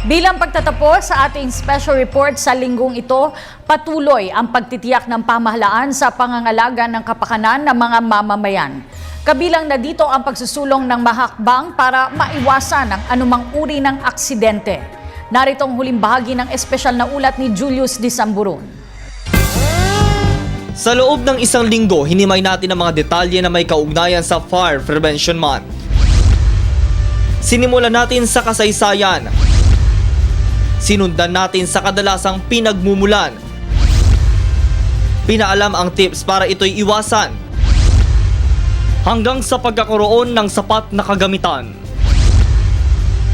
Bilang pagtatapos sa ating special report sa linggong ito, patuloy ang pagtitiyak ng pamahalaan sa pangangalaga ng kapakanan ng mga mamamayan. Kabilang na dito ang pagsusulong ng mahakbang para maiwasan ang anumang uri ng aksidente. Narito ang huling bahagi ng espesyal na ulat ni Julius D. Samburon. Sa loob ng isang linggo, hinimay natin ang mga detalye na may kaugnayan sa Fire Prevention Month. Sinimulan natin sa kasaysayan. Sinundan natin sa kadalasang pinagmumulan. Pinaalam ang tips para ito'y iwasan. Hanggang sa pagkakaroon ng sapat na kagamitan.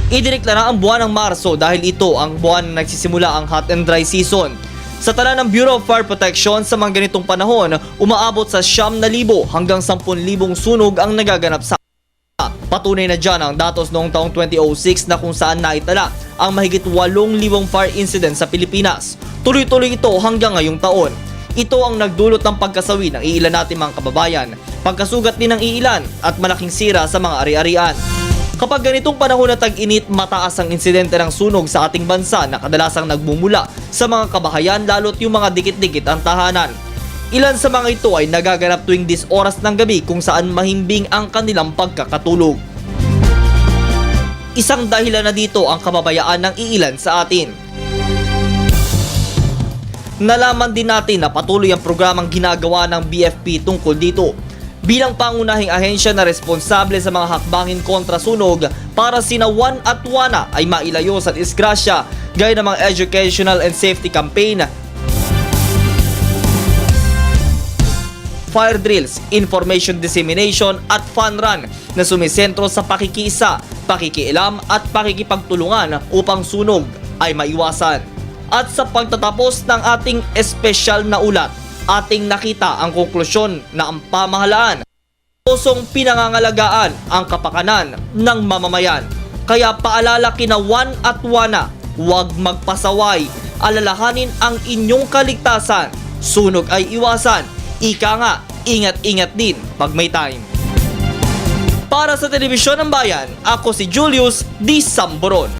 Idineklara ang buwan ng Marso dahil ito ang buwan na nagsisimula ang hot and dry season. Sa tala ng Bureau of Fire Protection sa mga ganitong panahon, umaabot sa 9,000 hanggang 10,000 sunog ang nagaganap sa patunay na dyan ang datos noong taong 2006 na kung saan naitala ang mahigit 8,000 fire incidents sa Pilipinas. Tuloy-tuloy ito hanggang ngayong taon. Ito ang nagdulot ng pagkasawi ng iilan natin mga kababayan, pagkasugat din ng iilan at malaking sira sa mga ari-arian. Kapag ganitong panahon na tag-init, mataas ang insidente ng sunog sa ating bansa na kadalasang nagmumula sa mga kabahayan lalo't yung mga dikit-dikit ang tahanan. Ilan sa mga ito ay nagaganap tuwing 10 oras ng gabi kung saan mahimbing ang kanilang pagkakatulog. Isang dahilan na dito ang kababayaan ng iilan sa atin. Nalaman din natin na patuloy ang programang ginagawa ng BFP tungkol dito. Bilang pangunahing ahensya na responsable sa mga hakbangin kontra sunog para sina Juan at Juana ay mailayo sa disgrasya gaya ng mga educational and safety campaign, fire drills, information dissemination at fun run na sumisentro sa pakikiisa, pakikialam at pakikipagtulungan upang sunog ay maiwasan. At sa pagtatapos ng ating espesyal na ulat, ating nakita ang konklusyon na ang pamahalaan pusong pinangangalagaan ang kapakanan ng mamamayan. Kaya paalala kina Juan at Juana, huwag magpasaway, alalahanin ang inyong kaligtasan, sunog ay iwasan. Ika nga, ingat-ingat din pag may time. Para sa Telebisyon ng Bayan, ako si Julius D. Samburon.